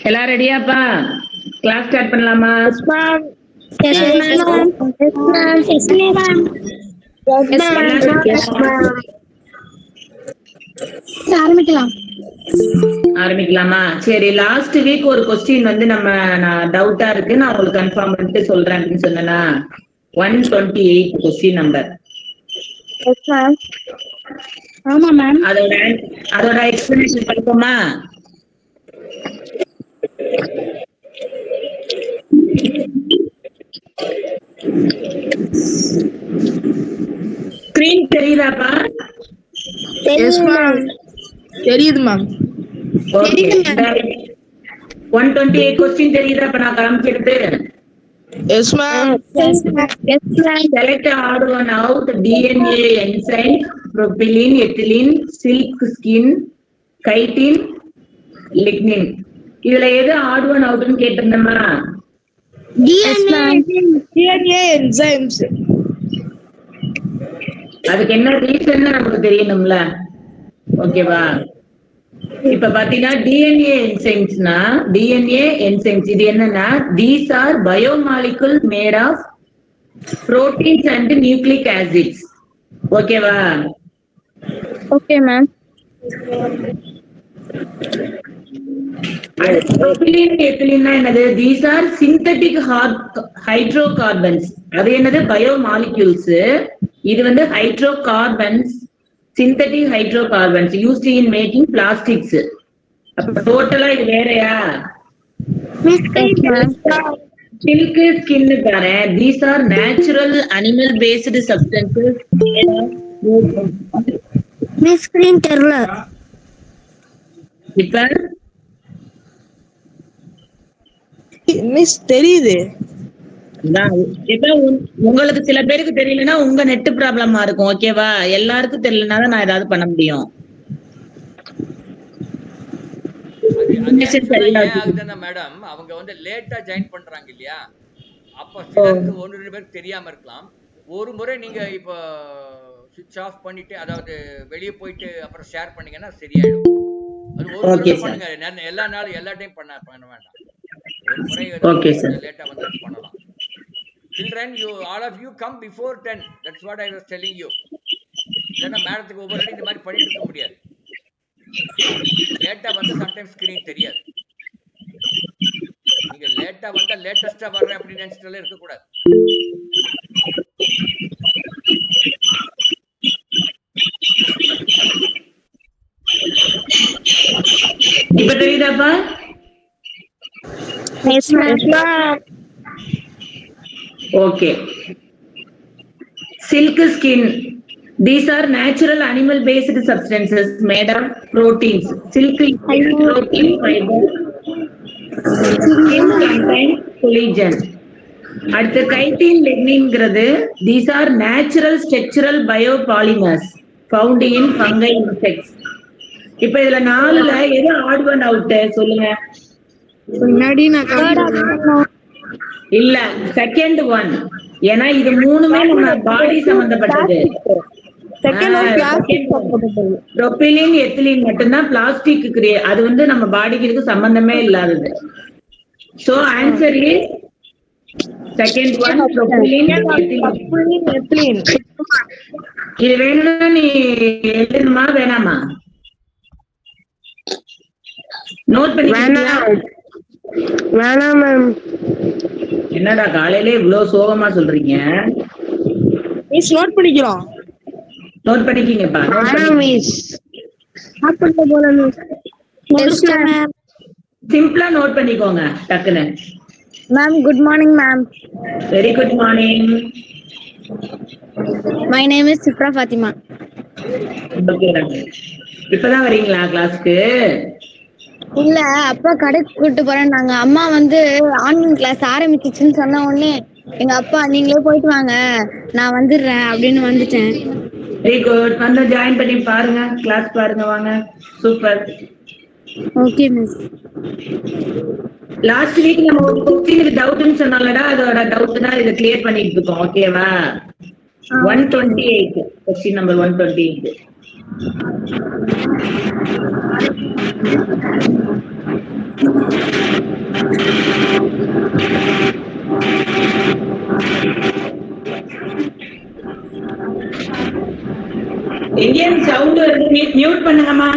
எல்லாம் ரெடியாப்பா? Class start பண்ணலாமா? ஆரம்பிக்கலாமா? சரி, லாஸ்ட் வீக் ஒரு கொஸ்டின் வந்து நான் டவுட்டா இருக்கு, நான் உங்களுக்கு கன்ஃபார்ம் பண்ணிட்டு சொல்றேன் அப்படின்னு சொன்னா 128 கொஸ்டின் நம்பர். ஆமா மேம். அதோட எக்ஸ்பிளனேஷன் படிப்போமா? ஸ்கிரீன் தெரியுதாப்பா? தெரியுது மேம். 128 கொஸ்டின் தெரியுதா இப்ப நான் காமிக்கிறது? Yes ma'am. Select odd one out. DNA, enzyme, propylene, ethylene, silk skin, chitin, lignin. இதுல எது odd one outனு கேட்டிருந்தோமா? DNA enzymes. அதுக்கு என்ன ரீசன் நமக்கு தெரியணும்ல, ஓகேவா? இப்ப பாத்தீங்கன்னா டிஎன்ஏ என்சைம்ஸ்னா, டிஎன்ஏ என்சைம்ஸ் இது என்னன்னா, these are biomolecule made of proteins and nucleic acids. ஓகேவா? Okay ma'am. propylene ethylene என்னது? these are synthetic hydrocarbons. அது என்னது? biomolecules. இது வந்து hydrocarbons, synthetic hydrocarbons used in making plastics. அப்ப டோட்டலா இது வேறயா? Silk skin பாரு, these are natural animal based substances. Miss screen தெரியல. இப்ப மிஸ் தெரியுது. உங்களுக்கு சில பேருக்கு தெரியலன்னா உங்க நெட் ப்ராப்ளமா இருக்கும், ஓகேவா? எல்லாருக்கும் தெரியலனா தான் நான் ஏதாவது பண்ண முடியும். மேடம் அவங்க வந்து லேட்டா ஜாயின் பண்றாங்க இல்லையா, அப்ப சிலருக்கு 1-2 பேருக்கு தெரியாம இருக்கலாம். ஒரு முறை நீங்க இப்ப சுவிட்ச் ஆஃப் பண்ணிட்டு, அதாவது வெளியே போயிட்டு அப்புறம் ஷேர் பண்ணீங்கன்னா சரியாயிடும். அது ஒரு முறை பண்ணுங்க, எல்லா நாளும் எல்லா டைம் பண்ண வேண்டாம். ஒரு முறை லேட்டா வந்து பண்ணலாம். Children, all of you come before 10. That's what I was telling you. இல்லைன்னா மேடத்துக்கு ஒவ்வொரு அடி இந்த மாதிரி பண்ணிட்டு இருக்க முடியாது. லேட்டா வந்து சம்டைம்ஸ் ஸ்கிரீன் தெரியாது. நீங்க லேட்டா வந்தா லேட்டஸ்டா வர்றேன் அப்படின்னு நினைச்சிட்டு இருக்க கூடாது. இப்ப தெரியுதாப்பா? Okay. Silk skin. These are natural animal based substances made of proteins. Silk is protein fiber. Skin contains collagen. அடுத்து chitin ligninங்கிறது, these are natural structural biopolymers found in fungi insects. இப்ப இதுல 4ல எது odd one out சொல்லுங்க. இல்ல, second one. ஏன்னா இது மூணுமே நம்ம பாடி சம்பந்தப்பட்டது. propylene, ethylene மட்டும்தான் பிளாஸ்டிக், அது வந்து நம்ம பாடிக்கு இதுக்கு சம்பந்தமே இல்லாதது. So answer is second one, propylene, ethylene. இது வேணும்னா நீ எழுதணுமா வேணாமா? நோட் பண்ணிக்கிறியா? வேணாம் மேம். என்னடா காலையில இவ்வளவு சோகமா சொல்றீங்க? மிஸ் நோட் பண்ணிக்கிறோம். நோட் பண்ணிக்கிங்கப்பா. சிம்பிளா நோட் பண்ணிக்கோங்க டக்குன்னு. Ma'am good morning ma'am. Very good morning. My name is Sipra Fathima. இப்பதான் வரீங்களா கிளாஸ்க்கு? இல்ல, அப்பா கடைக்கு கூட்டு போறேன். நாங்க அம்மா வந்து ஆன்லைன் கிளாஸ் ஆரம்பிச்சிச்சுன்னு சொன்ன உடனே எங்க அப்பா நீங்களே போயிட்டு வாங்க நான் வந்துடுறேன் அப்படின்னு வந்துட்டேன். Very good. வந்து ஜாயின் பண்ணி பாருங்க, கிளாஸ் பாருங்க, வாங்க. Super. Okay miss. Last week நம்ம ஒரு கொஸ்டினுக்கு டவுட்னு சொன்னாலடா, அதோட டவுட் தான் இதை கிளியர் பண்ணிட்டு இருக்கோம், ஓகேவா? 128 கொஸ்டின் நம்பர் 128. எங்கேயும் சவுண்ட் வருது, மியூட் பண்ணுங்கம்மா.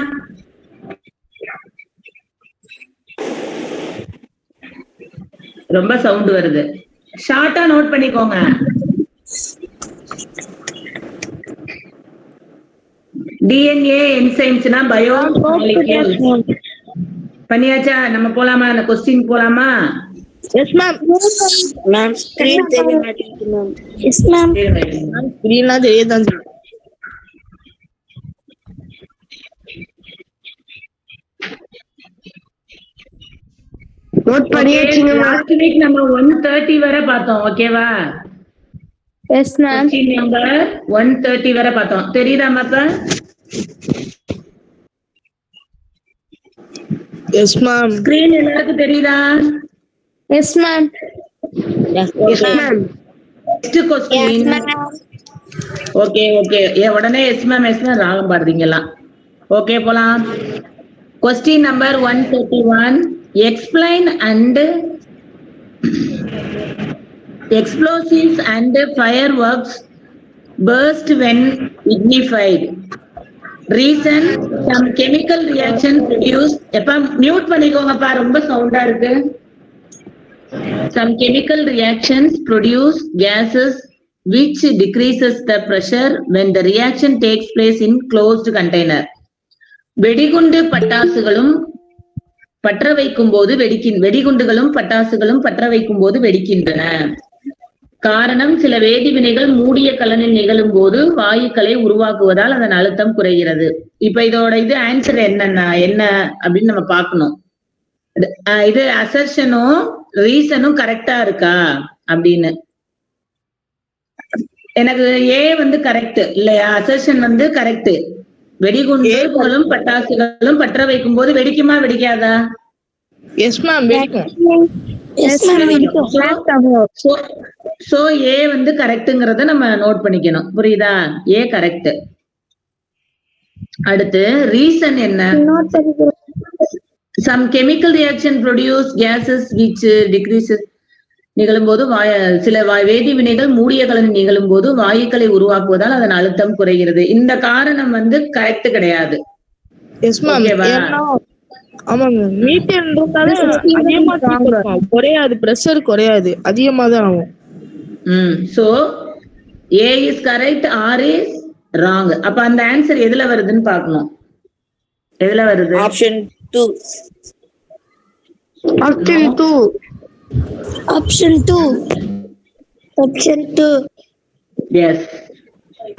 ரொம்ப சவுண்ட் வருது. ஷார்ட்டா நோட் பண்ணிக்கோங்க. டிஎன்ஏ என்சைம்ஸ்னா பயோ மாலிக்யூல்ஸ். பண்ணியாச்சா? நம்ம போலாமா? அந்த கொஸ்டின் போலாமா? Yes ma'am. மேம் ஸ்கிரீன் தெரிய மாட்டேங்குது மேம். Yes ma'am. ஸ்கிரீன்லாம் தெரியுதான். நோட் பண்ணியாச்சுங்க. லாஸ்ட் வீக் நம்ம 130 வரை பார்த்தோம். ஓகேவா? Yes ma'am. கொஸ்டின் நம்பர் 130 வரை பார்த்தோம். தெரியுதா மாப்பா? Yes ma'am. ஸ்கிரீன் எல்லாருக்கும் தெரியுதா? S ma'am. Yes ma'am. Next question. Okay okay. உடனே எஸ் மேம் ராகம் பாடுறீங்களா? ஓகே போலாம். Question number 131. Explain and explosives and fireworks burst when ignified. Reason, some chemical reaction produced. எப்ப mute பண்ணிக்கோங்கப்பா, ரொம்ப சவுண்டா இருக்கு. Some chemical reactions produce gases which decreases the pressure when the reaction takes place in closed container. வெடிகுண்டு பட்டாசுகளும் பற்ற வைக்கும் போது வெடிகுண்டுகளும் பட்டாசுகளும் பற்ற வைக்கும் போது வெடிக்கின்றன. காரணம், சில வேதிவினைகள் மூடிய கலனில் நிகழும் போது வாயுக்களை உருவாக்குவதால் அதன் அழுத்தம் குறைகிறது. இப்ப இதோட இது ஆன்சர் என்ன அப்படின்னு நம்ம பார்க்கணும். இது அசர்ஷனும் ரீசனும் கரெக்டா இருக்கா அப்படின்னு. எனக்கு ஏ வந்து கரெக்ட் இல்லையா? Assertion correct. வெடிகுண்டுகளும் பட்டாசுகளும் பற்ற வைக்கும் போது வெடிக்குமா வெடிக்காதா? எஸ் மேம் வெடிக்கும். Yes ma'am. சோ ஏ கரெக்ட்ங்கறத நம்ம நோட் பண்ணிக்கணும். புரியுதா? ஏ கரெக்ட். அடுத்து ரீசன் என்ன? Some chemical reaction produce gases which decreases நிகழும் போது சில வேதி வினைகள் மூடிய கலனில் நிகழும் போது வாயுக்களை உருவாக்குவதால் அதன் அழுத்தம் குறைகிறது. இந்த காரணம் கரெக்ட் கிடையாது. Yes ma'am. ஆமாங்க. மீத்தேன் இருந்தாலே அதிகமா குறையாது, பிரஷர் குறையாது, அதிகமா தான் ஆகும். So A is correct, R is wrong. அப்ப அந்த ஆன்சர் எதுல வருதுன்னு பார்க்கணும். எதுல வருது? Option 2. Option 2. Option 2. Option 2. Yes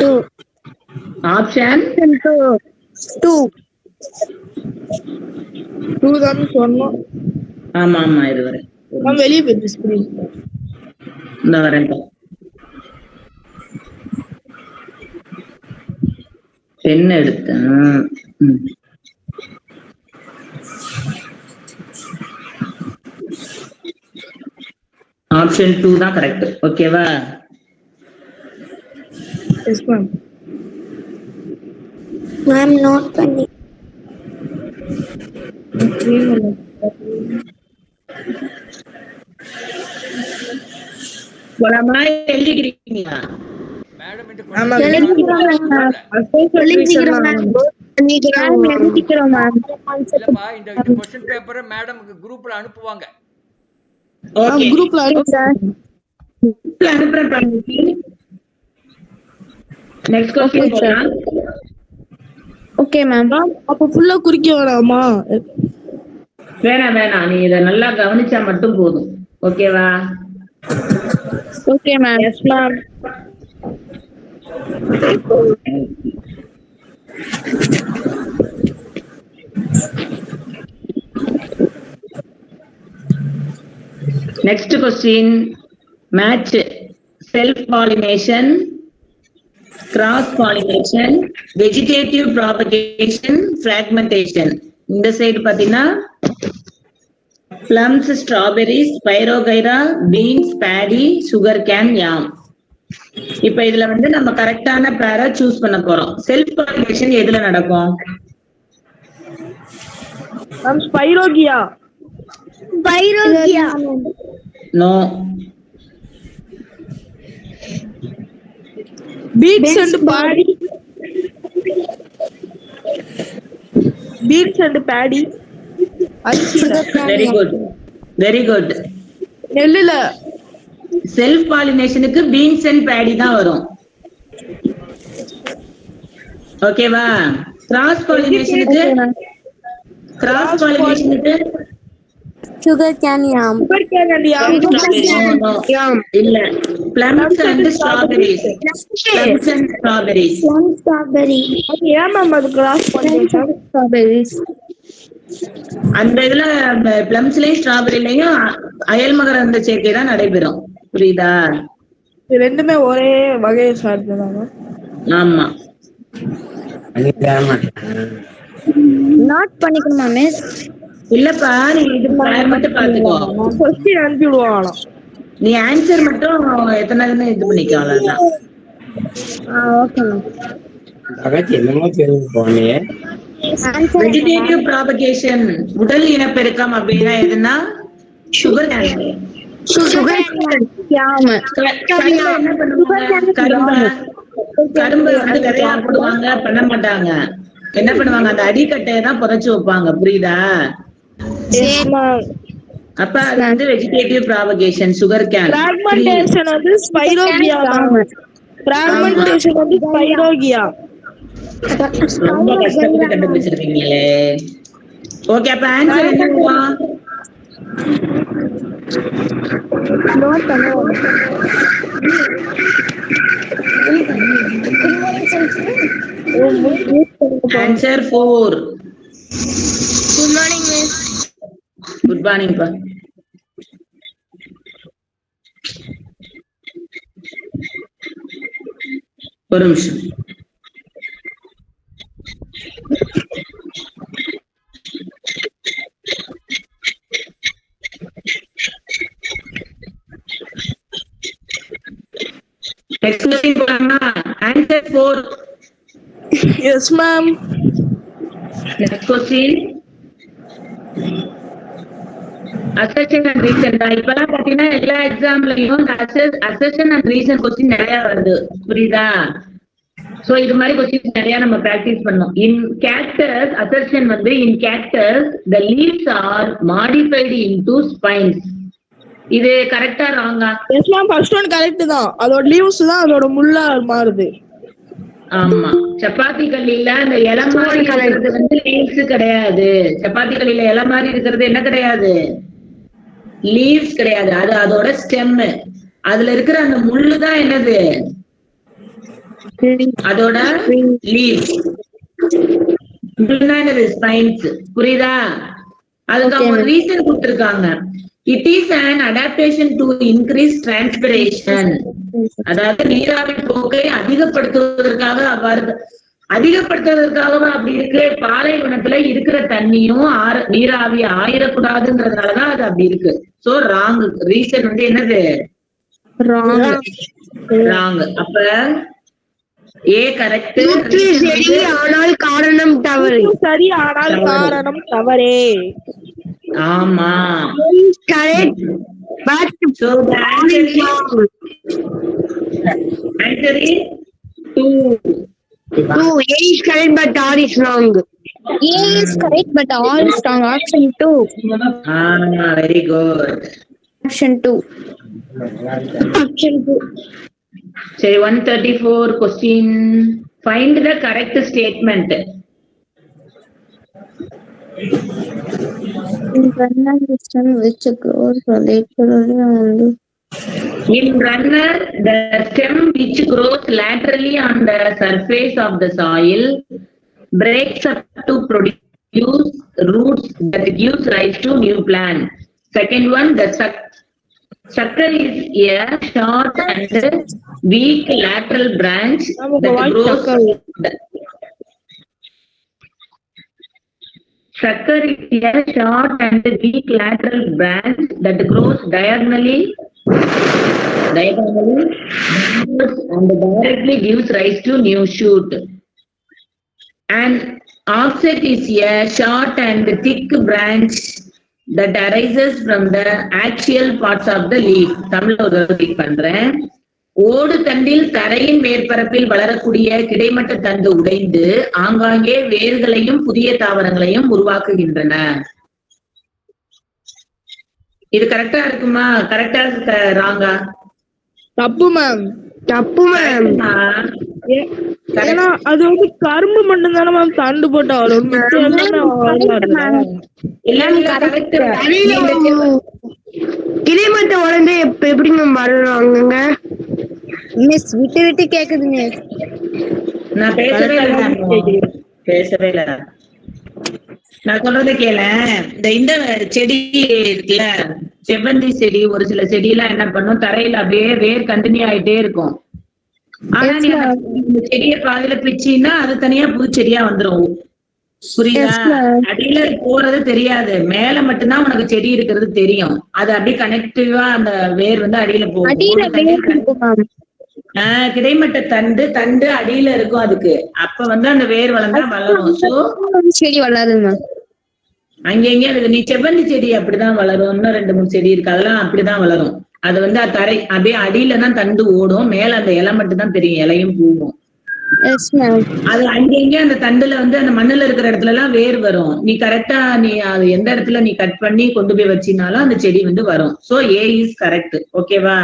2. Option 2 தான் சொன்னோம். ஆமா ஆமா. இது வரை நான் வெளியே போயிட்டு ஸ்கிரீன் இந்த வரேன். பென் எடுத்தேன். ஆப்ஷன் 2 தான் கரெக்ட். ஓகேவா? S ma'am. மேம் நோட் பண்ணி போலாமா? எழுதிக்கிறீங்களா மேடம்? இந்த ஆமா. இல்லப்பா, இந்த क्वेश्चन பேப்பரை மேடம்க்கு குரூப்ல அனுப்புவாங்க. ஓகே, குரூப்ல அனுப்புறேன். நெக்ஸ்ட் क्वेश्चन போலாம். Okay ma'am. அப்ப ஃபுல்லா குறிக்க வேணாமா? வேணாம், நீ இத நல்லா கவனிச்சா மட்டும் போதும். ஓகேவா? Okay ma'am. Yes ma'am. Next question, match self-pollination, cross-pollination, vegetative propagation, fragmentation. இந்த சைடு பாத்தீங்கன்னா plums, strawberries, pyrogera, beans, paddy, sugar cane, yam. இப்ப இதுல நம்ம கரெக்டான பேரை சூஸ் பண்ண போறோம். செல்ஃப் பாலினேஷன் எதுல நடக்கும்? ஸ்பைரோகியா. பைரோகியா. No. Peas and paddy. Peas and paddy. Very good, very good. நெல்லுல. செல்ஃப் பாலினேஷனுக்கு பீன்ஸ் அண்ட் பேடி தான் வரும். ஓகேவா? கிராஸ் பாலினேஷனுக்கு sugarcane yam. Sugarcane and yam. இல்ல, plums and strawberries. Plums and strawberries. Plum strawberry. ஏன் ma'am அது cross pollination? Strawberries. அந்த இதுல பிளம்ஸ்லயும் ஸ்ட்ராபெரிலையும் அயல் மகரந்த சேர்க்கை தான் நடைபெறும். புரியுதா? இது ரெண்டுமே ஒரே வகையை சார்ந்ததாங்க. ஆமா. நாட் பண்ணிக்கணுமா மிஸ்? இல்லப்பா, நீ இது மட்டும் பாத்துக்கோ. கொஸ்டின் அனுப்பி விடுவாங்களாம். நீ ஆன்சர் மட்டும் எத்தனைன்னு இது பண்ணிக்கோ, அவ்வளவுதான். Okay ma'am. என்னமோ தெரிஞ்சு போனே. வெஜிடேட்டிவ் ப்ராபகேஷன், உடல் இனப்பெருக்கம் அப்படின்னா எதுனா சுகர் கேன். யாம். கரும்பு வந்து விதையா போடுவாங்க, பண்ண மாட்டாங்க. என்ன பண்ணுவாங்க, அந்த அடிக்கட்டையை தான் புதைச்சு வைப்பாங்க. புரியுதா? அப்ப அது வந்து vegetative propagation, sugar cane. Fragmentation வந்து ஸ்பைரோகியா. பிராக்மெண்டேஷன் வந்து ஸ்பைரோகியா. ரொம்ப கஷ்டப்பட்டு கண்டுபிடிச்சிருக்கீங்களே. ஓகே, அப்ப ஆன்சர் என்னவா? நோட் பண்ணுவோம். Answer 4. Good morning miss. Good morning பா. ஒரு நிமிஷம். Answer 4. Yes ma'am. Next question. Assertion and reason தான். இப்பெல்லாம் பாத்தீங்கன்னா எல்லா எக்ஸாம்லயும் அசர்ஷன் அண்ட் ரீசன் கொஸ்டின் நிறைய வருது. புரியுதா? சோ இது மாதிரி கொஸ்டின்ஸ் நிறைய நம்ம பிராக்டிஸ் பண்ணோம். இன் கேக்டஸ் அசர்ஷன் வந்து in cactus the leaves are modified into spines. இது கரெக்டா ராங்கா? Yes ma'am, first one correct தான். அதோட லீவ்ஸ் தான் அதோட முள்ளா மாறுது. ஆமா. சப்பாத்தி கல்லில அந்த இலை மாதிரி இருக்கிறது வந்து லீவ்ஸ் கிடையாது. சப்பாத்தி கல்லில இலை மாதிரி இருக்கிறது என்ன கிடையாது? லீவ்ஸ் கிடையாது. அது அதோட ஸ்டெம். அதுல இருக்கிற அந்த முள்ளு தான் என்னது? அதோட லீவ்ஸ். என்னது? ஸ்பைன்ஸ். புரியுதா? அதுக்கு அவங்க ரீசன் கொடுத்திருக்காங்க. It is an adaptation to increase transpiration. அதாவது நீராவி போக்கை அதிகப்படுத்துவதற்காக அப்படி இருக்கு. பாலைவனத்துல இருக்கிற தண்ணியும் நீராவி ஆயிடக்கூடாதுங்கிறதுனாலதான் அது அப்படி இருக்கு. So wrong. ரீசன் வந்து என்னது? ராங். அப்ப ஏ கரெக்ட். சரி ஆனால் காரணம் தவறு. சரி ஆனால் காரணம் தவறே. ஆமா. Correct. But so the answer is 2. A is correct but R is wrong. A is correct but R is wrong. Option 2. Very good. Option 2. Option 2. சரி, 134 question. Find the correct statement. In runner system which grows laterally on the stem which grows laterally on the surface of the soil breaks up to produce roots that gives rise to new plant. Second one, the sucker is a short and weak lateral branch that grows. Sucker is a short and weak lateral branch that grows diagonally and directly gives rise to new shoot. And offset is a short and thick branch that arises from the axial parts of the leaf. தமிழ்ல ஒரு தடவை பண்றேன். ஓடு தண்டில் தரையின் மேற்பரப்பில் வளரக்கூடிய கிடைமட்ட தண்டு உடைந்து ஆங்காங்கே வேர்களையும் புதிய தாவரங்களையும் உருவாக்குகின்றன. இது கரெக்டா இருக்குமா? கரெக்டா ராங்கா? தப்பு மேம். தப்பு மேம். ஏன்னா அது வந்து கரும்பு மட்டும் தானே மேம் தண்டு போட்டா வரும். கிடைமட்ட உடனே எப்படி மேம் வளருவாங்க? மிஸ் விட்டு விட்டு கேக்குது மிஸ். நான் பேசவே இல்லை. நான் சொல்றத கேள. இந்த செடி இருக்குல்ல, செவ்வந்தி செடி, ஒரு சில செடி எல்லாம் என்ன பண்ணும், தரையில அப்படியே வேர் கண்டினியூ ஆயிட்டே இருக்கும். ஆனா நீ இந்த செடியை பாதியில பிச்சின்னா அது தனியா புது செடியா வந்துரும். புரியுதா? அடியில போறது தெரியாது, மேல மட்டும்தான் உனக்கு செடி இருக்கிறது தெரியும். அது அப்படியே கனெக்டிவா அந்த வேர் வந்து அடியில போகும். கிடைமட்ட தண்டு அடியில இருக்கும். அதுக்கு அப்ப வந்து அந்த வேர் வளர்ந்தா வளரும். செடி வளருங்க அங்கங்க இருக்கு. நீ செவ்வந்தி செடி அப்படிதான் வளரும். இன்னும் 2-3 செடி இருக்கு, அதெல்லாம் அப்படிதான் வளரும். அது வந்து தரை அப்படியே அடியில தான் தண்டு ஓடும், மேல அந்த இலை மட்டும் தான் தெரியும், இலையும் பூவும். அது அங்கங்க அந்த தண்டுல வந்து அந்த மண்ணுல இருக்கிற இடத்துல எல்லாம் வேர் வரும். நீ கரெக்டா நீ அது எந்த இடத்துல நீ கட் பண்ணி கொண்டு போய் வச்சினாலும் அந்த செடி வந்து வரும். So A is correct. ஓகேவா?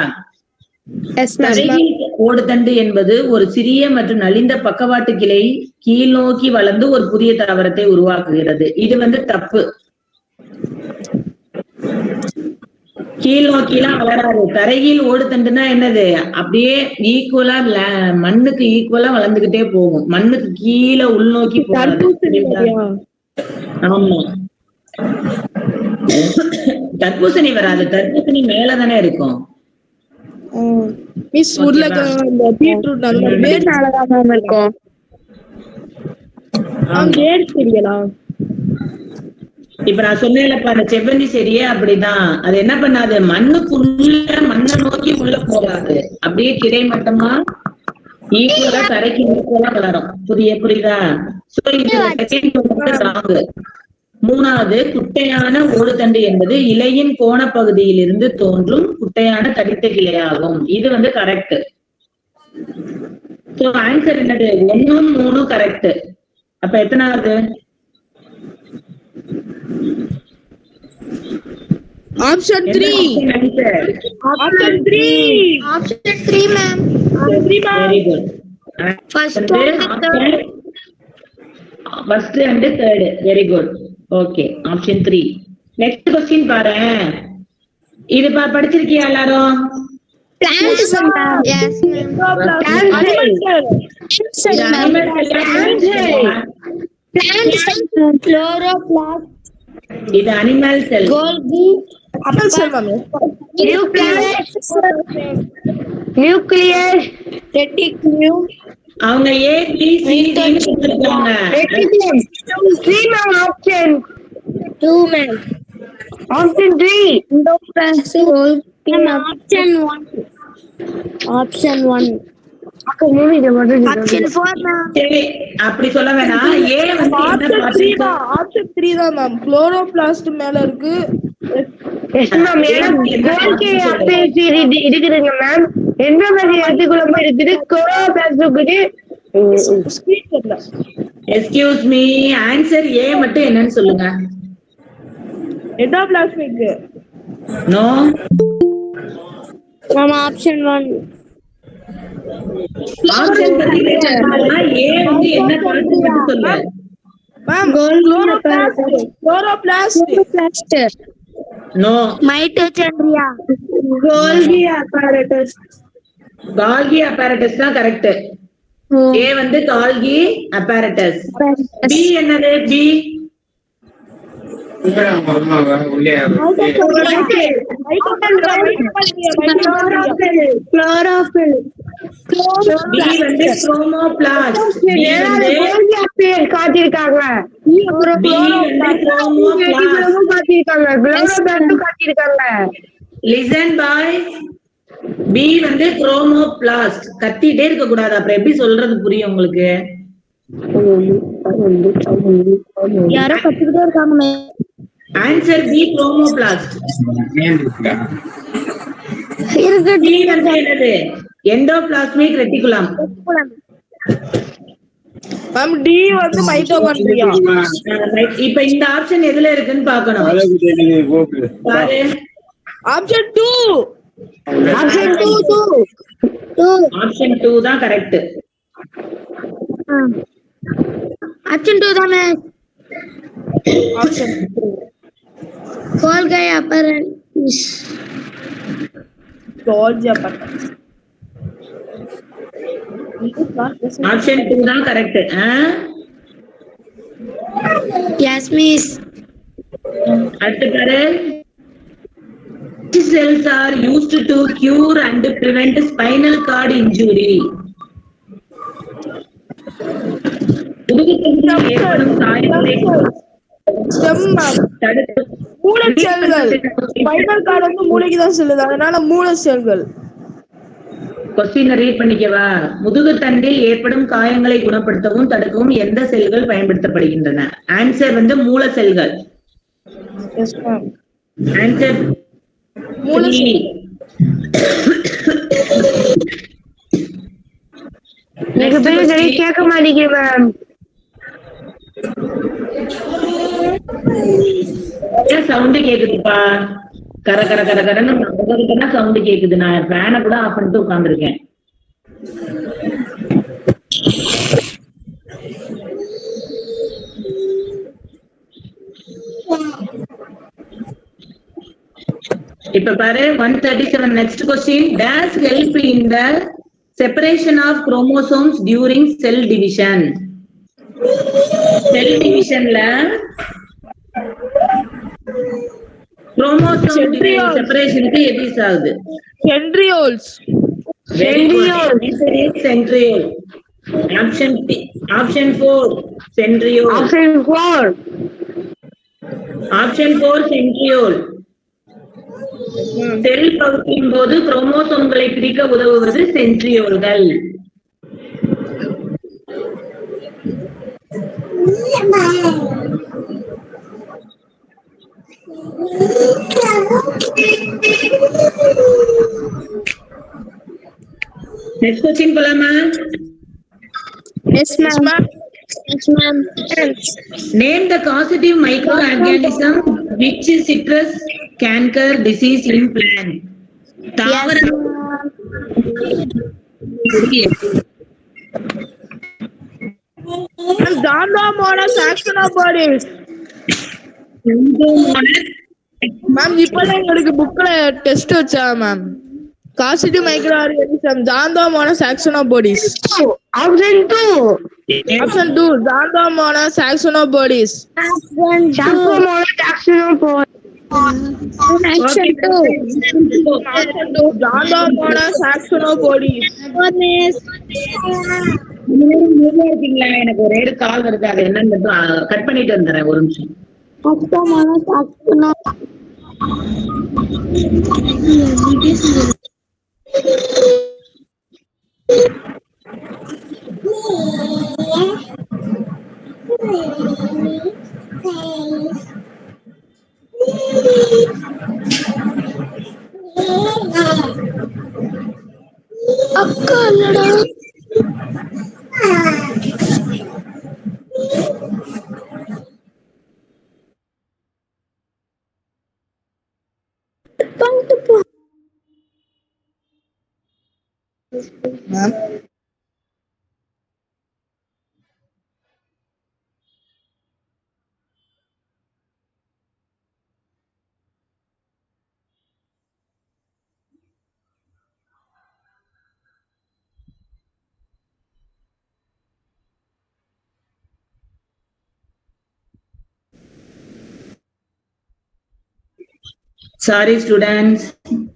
ஓடுதண்டு என்பது ஒரு சிறிய மற்றும் நலிந்த பக்கவாட்டு கிளை கீழ் நோக்கி வளர்ந்து ஒரு புதிய தாவரத்தை உருவாக்குகிறது. இது வந்து தப்பு. கீழ் நோக்கிலாம் வளராது. தரையில் ஓடுதண்டுனா என்னது, அப்படியே ஈக்குவலா மண்ணுக்கு ஈக்குவலா வளர்ந்துகிட்டே போகும். மண்ணுக்கு கீழே உள்நோக்கி போகாது. ஆமா, தர்பூசணி வராது. தர்பூசணி மேலதானே இருக்கும். மிஸ் உருளைக்கிழங்கு, பீட்ரூட் அந்த மாதிரி வேர்னாலதான் இருக்கும். வேர் செடியலாம். இப்ப நான் சொன்னேன்லப்பா, அந்த செவ்வந்தி செடியே அப்படிதான். அது என்ன பண்ணாது, மண்ணுக்குள்ள மண்ணை நோக்கி உள்ள போகாது, அப்படியே கிடைமட்டமா ஈக்குவலா தரைக்கு ஈக்குவலா வளரும். புரியுதா? சோ இது செகண்ட் ராங். மூணாவது, குட்டையான ஓடுதண்டு என்பது இலையின் கோண பகுதியில் இருந்து தோன்றும் குட்டையான தடித்த கிளையாகும். இது வந்து கரெக்ட். சோ ஆன்சர் என்னது? 1, 3 கரெக்ட். அப்ப எத்தனாவது? Option 3. Option 3. Option 3 ma'am. Very good. First and third. Very good. Okay, option 3. Next question பாரு. இது படிச்சிருக்கியா எல்லாரும்? Plants ma'am. Yes ma'am. Plants chloroplast. இது animal cell. Golgi nucleus reticulum. அவங்க A B C D ன்னு சொல்லிருக்காங்க. Option 2 ma'am. Option 3 endoplasmic Golgi. Option 1. Option 1. Option 4 ma'am. சரி, அப்படி சொல்ல வேணாம். A வந்து ஆப்ஷன் 3 தான். ஆப்ஷன் 3 தான் மேம். குளோரோபிளாஸ்ட் மேல இருக்கு. Yes ma'am. கோல்கி அப்பேசிரி இருக்குதுங்க மேம். எண்டோபிளாஸ்மிக் ரெட்டிகுலம் இருக்குது. குளோரோபிளாஸ்ட் இருக்குது. எக்ஸ்கியூஸ் மீ, ஆன்சர் A மட்டும் என்னன்னு சொல்லுங்க. Endoplasmic. No ma'am. Option 1. Option A வந்து என்ன கான்செப்ட் மட்டும் சொல்லு. Ma'am chloroplast. No. Mitochondria. Golgi apparatus. Golgi apparatus தான் கரெக்ட். A வந்து கால்கி apparatus. B என்னது? B chlorophyll. B வந்து குரோமோபிளாஸ்ட். காட்டிருக்காங்க. B வந்து குரோமோபிளாஸ்ட் காட்டிருக்காங்க. குளோரோபிளாஸ்ட் காட்டிருக்காங்க. Listen boys. B வந்து குரோமோபிளாஸ்ட். கத்திட்டே இருக்க கூடாது, அப்புறம் எப்படி சொல்றது புரியும் உங்களுக்கு? யாரோ கத்திக்கிட்டே இருக்காங்க. Answer B chromoplast. இருக்கு டி வந்து என்னது? Endoplasmic reticulum. மேம் டி வந்து மைட்டோகாண்ட்ரியா. இப்ப இந்த ஆப்ஷன் எதுல இருக்குன்னு பார்க்கணும். பாரு. ஆப்ஷன் 2. ஆப்ஷன் 2 ஆப்ஷன் 2 தான் கரெக்ட். ஆப்ஷன் 2 தானே. Option Golgi apparatus. ஜார்ஜியா பட்டன். ஆப்ஷன் 2 தான் கரெக்ட். Yes miss. அடுத்து பாரு. Cells are used to cure and prevent spinal cord injury. முதுகுத்தண்டில் ஏற்படும் காயங்களை ஸ்டெம் தடுத்து மூளை செல்கள். ஸ்பைனல் கார்டு வந்து மூளைக்கு தான் செல்லுது, அதனால மூளை செல்கள். கொஸ்டினை ரீட் பண்ணிக்கவா? முதுகுத்தண்டில் ஏற்படும் காயங்களை குணப்படுத்தவும் தடுக்கவும் எந்த செல்கள் பயன்படுத்தப்படுகின்றன? ஆன்சர் வந்து மூல செல்கள். Yes ma'am. ஆன்சர் மூளை எனக்கு பேரு சரி கேட்க மாட்டேங்குது மேம். சவுண்ட் கேக்குதுப்பா. கர கர கர கரன்னு உங்ககிட்ட சவுண்ட் கேக்குது. நான் ஃபேனை கூட ஆஃப் பண்ணிட்டு உட்கார்ந்துருக்கேன். இப்ப பாரு 137. Next question. Does help in the separation of chromosomes during cell division. Cell டிவிஷன்ல குரோமோசோம் செப்பரேஷனுக்கு எது யூஸ் ஆகுது? Centrioles. Centriole. Option option 4 centriole. Option 4 centriole. Cell பகுப்பின் போது குரோமோசோம்களை பிரிக்க உதவுவது சென்ட்ரியோல்கள். நெக்ஸ்ட் क्वेश्चन போலாமா? Yes ma'am. Yes ma'am. Name the causative microorganism which citrus canker disease in plant. தாவரம் ஜாண்டாமோனஸ் ஆக்சனோபோடிஸ். மேம் இப்பதான் எங்களுக்கு புக்ல டெஸ்ட் வச்சா ma'am. Causative microorganism Xanthomonas axonopodis. Option 2. Option 2 Xanthomonas axonopodis. Xanthomonas axonopodis. Option 2. Option 2 Xanthomonas axonopodis. இருக்கீங்களா? எனக்கு ஒரே ஒரு கால் வருது. அது என்னன்னு கட் பண்ணிட்டு வந்துடுறேன். ஒரு நிமிஷம். சாக்கோமோனஸ் ஆக்சனோ. அக்கா இல்லடா. மேம் சாரி ஸ்டூடெண்ட்ஸ்,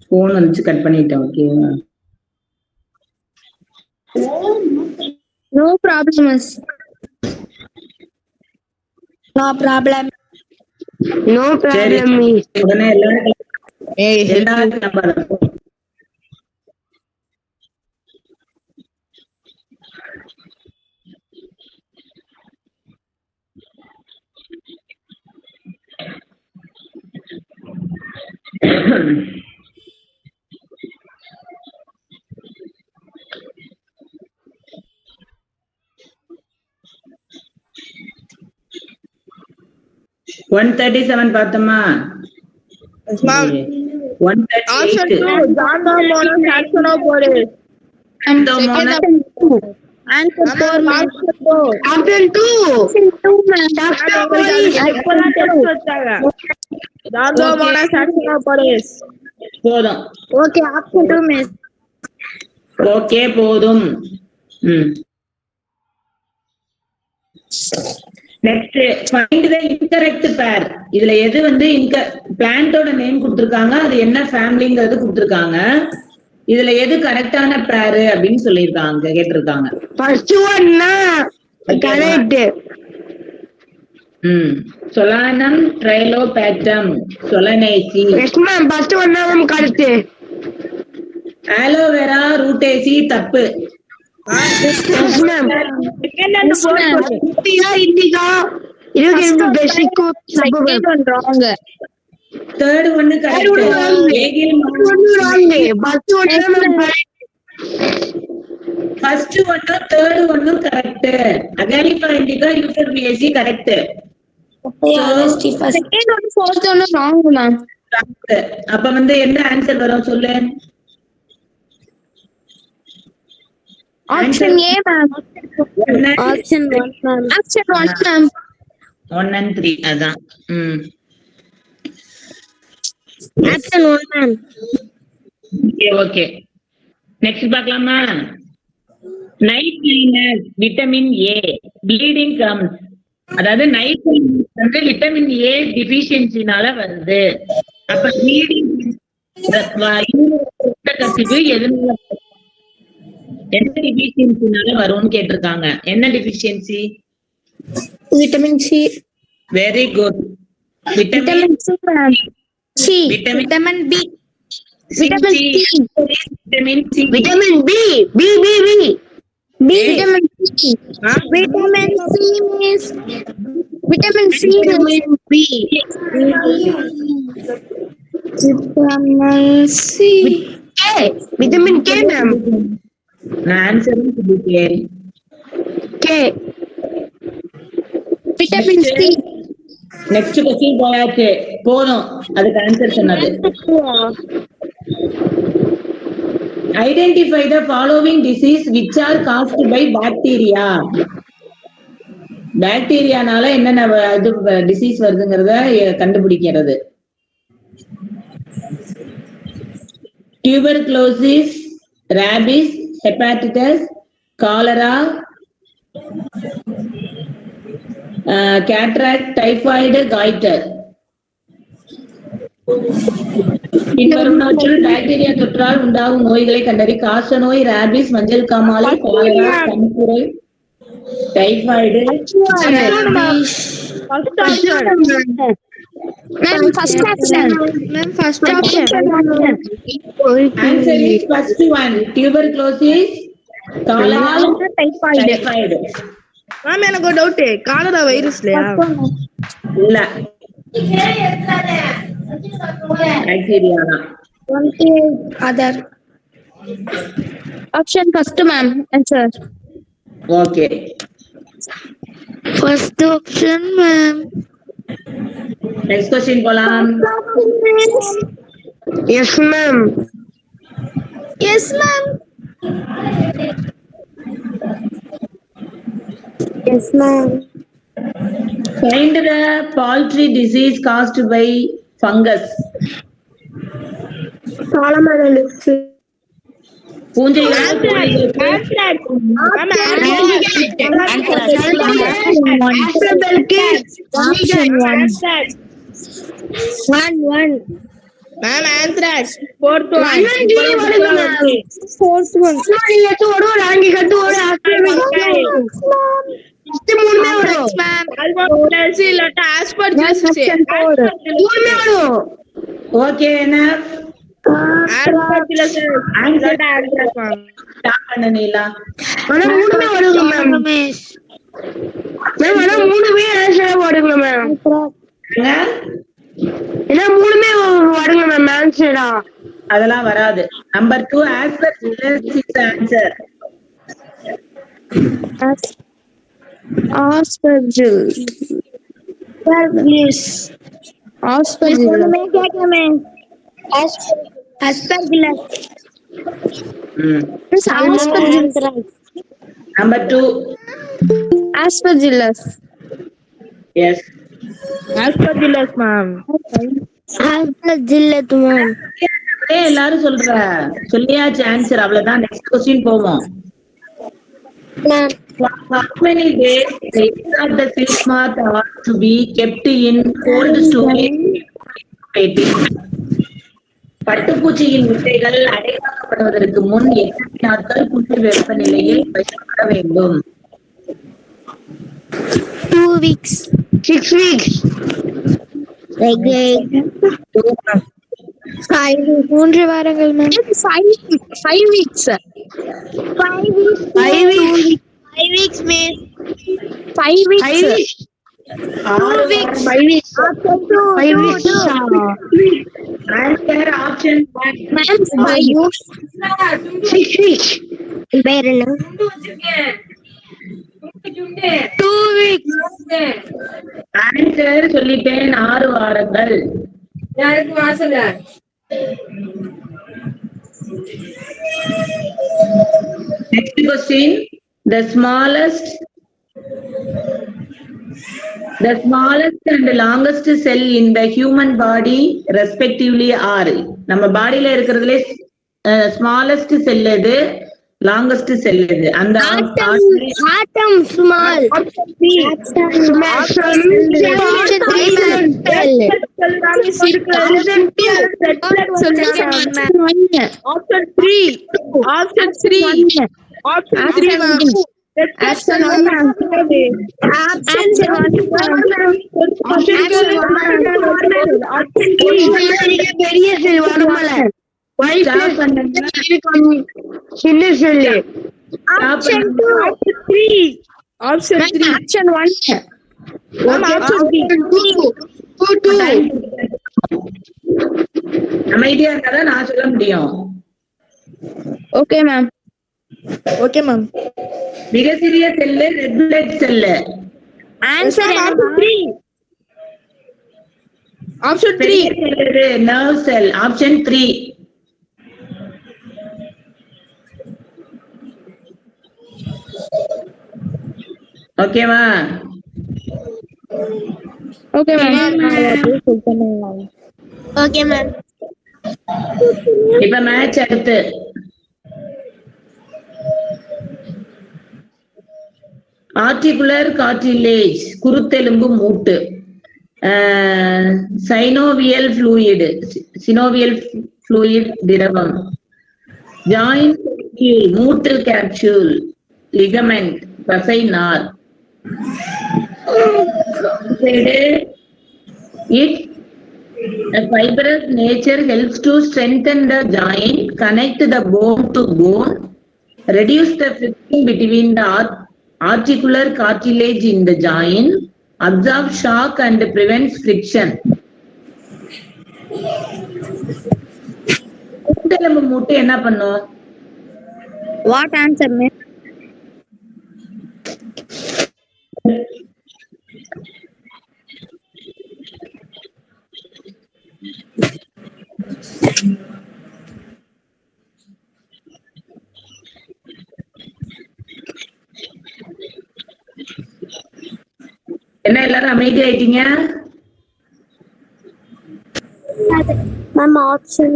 போன் வந்துச்சு, கட் பண்ணிட்டேன். ஓகேவா? No problem miss. No problem. No problem miss. உடனே எல்லாரும் ஏய் ஹெல்ப் நம்பர் ஒன் 37 பார்த்தோமா? Ma'am. 138. Xanthomonas saxonopolis. Answer 4 ma'am. Option 2. Xanthomonas saxonopolis. போதும். Okay, option 2 miss. ஓகே போதும். நெக்ஸ்ட் ஃபைண்ட் தி இன்கரெக்ட் பேர். இதுல எது வந்து பிளான்ட்டோட நேம் கொடுத்திருக்காங்க, அது என்ன ஃபேமிலிங்கிறது கொடுத்திருக்காங்க. இதுல எது கரெக்டான பேர் அப்படின்னு சொல்லிருக்காங்க, கேட்டிருக்காங்க. First one na correct. Solanum trilobatum Solanaceae. Yes ma'am, first one na ma'am correct. Aloe vera Rutaceae தப்பு. Yes ma'am. Second and fourth one. Indica. You can do basic Second one wrong. Third ஒன்னு correct. First one correct. First ஒன்னு third ஒன்னு correct. Acalypha indica Euphorbiaceae correct. Second one fourth one wrong ma'am. அப்ப வந்து என்ன answer வரும் சொல்லு. Option A ma'am. Option 1 ma'am. Option 1 ma'am. 1 and 3 அதான். Option 1 ma'am. Okay next பார்க்கலாமா? Night பிளைனஸ் vitamin A bleeding gums. அதாவது நைட் பிளைனஸ் வந்து விட்டமின் ஏ டிஃபிஷியன்சினால வருது. அப்ப ப்ளீடிங் கசிவு எதனால, என்ன டிஃபிஷியன்சினால வரும்னு கேட்டிருக்காங்க. என்ன deficiency? Vitamin C. Very good. Vitamin C ma'am. C. Vitamin B. Vitamin C. Vitamin C. Vitamin B. B. Vitamin C. Vitamin C means Vitamin C. Vitamin B. Vitamin C. K. Vitamin K ma'am. நான் ஆன்சரும் சொல்லிட்டேன். K. Vitamin C. Next question போயாச்சு. போதும் அதுக்கு answer சொன்னது. Identify the following disease which are caused by bacteria. பாக்டீரியானால என்னென்ன இது disease வருதுங்கறத கண்டுபிடிக்கிறது. tuberculosis, rabies, hepatitis, cholera, cataract, typhoid, goiter. பின்வருவனவற்றில் பாக்டீரியா தொற்றால் உண்டாகும் நோய்களை கண்டறி. காச நோய், ராபிஸ், மஞ்சள் காமாலை, காலரா, கண்புரை, typhoid. First option. Answer is first one. Tuberculosis, cholera, typhoid. Ma'am எனக்கு ஒரு டவுட், காலரா வைரஸ்லயா? இல்ல பாக்டீரியா தான். 28 other. Option first ma'am. Answer. Okay First option ma'am. Next question போலாம். Yes ma'am. Yes ma'am. Yes ma'am. Find the poultry disease caused by fungus. Salmonella. பூஞ்சைகள் கோழிகளுக்கு Ma'am, anthrax. Fourth one. Fourth one. Okay என்ன start பண்ண நீலா. மூணுமே வருங்க ma'am. Ma'am மூணுமே answer போடுங்க ma'am. என்ன? ஏன்னா மூணுமே பாருங்க மேம் ஆன்சரா. அதெல்லாம் வராது. Number 2 aspergillus is the answer. Aspergillus. ஒண்ணுமே கேட்கலாமே. Aspergillus. Number 2. Aspergillus. Yes. Aspergillus ma'am. Aspergillus ma'am. எல்லாரும் சொல்லியாச்சு ஆன்சர். அவ்வளவுதான். நெக்ஸ்ட் கொஸ்டின் போவோம். How many days the eggs of the silk moth are to be kept in cold storage? பட்டுப்பூச்சியின் முட்டைகள் அடைகாக்கப்படுவதற்கு முன் எத்தனை நாட்கள் குளிர் வெப்பநிலையில் வைக்கப்பட வேண்டும்? 2 weeks. 6 weeks. 3 வாரங்கள் ma'am. 5 weeks. 5 weeks ma'am. 5 weeks. 5 weeks. 6 weeks. 5 weeks. 5 weeks. Answer option 1. 6 weeks. பேர் என்ன? 2 weeks. ஆன்சர் சொல்லிட்டேன். 6 வாரங்கள். யாருக்கு வாசல்ல? Next question. The smallest and longest cell in the human body respectively are. நம்ம பாடியில இருக்கிறதுலே smallest cell எது, longest cell எது? அந்த Atom small. பெரிய செல் வருமல. சின்ன செல். Option 2. Option 1. அமைதியா இருந்தாதான் நான் சொல்ல முடியும். Okay ma'am. மிக சிறிய cell red blood cell. Answer Option 3. Nerve செல். ஆப்ஷன் 3. ஓகேவா? Okay ma'am. Okay ma'am. இப்ப மேட்ச் அடுத்து. ஆர்டிகுலர் கார்டிலேஜ் குருத்தெலும்பு மூட்டு. சினோவியல் ஃப்ளூயிட் திரவம். ஜாயிண்ட் மூட்டு கேப்சூல். லிகமெண்ட் தசை நார். A fibrous nature helps to strengthen the joint, connect the bone to bone, reduce the friction between the articular cartilage in the joint, absorb shock and prevents friction. முட்டெலும்பு மூட்டு என்ன பண்ணும்? What answer ma'am? என்ன எல்லாரும் அமைதி ஆயிட்டீங்க? Ma'am option.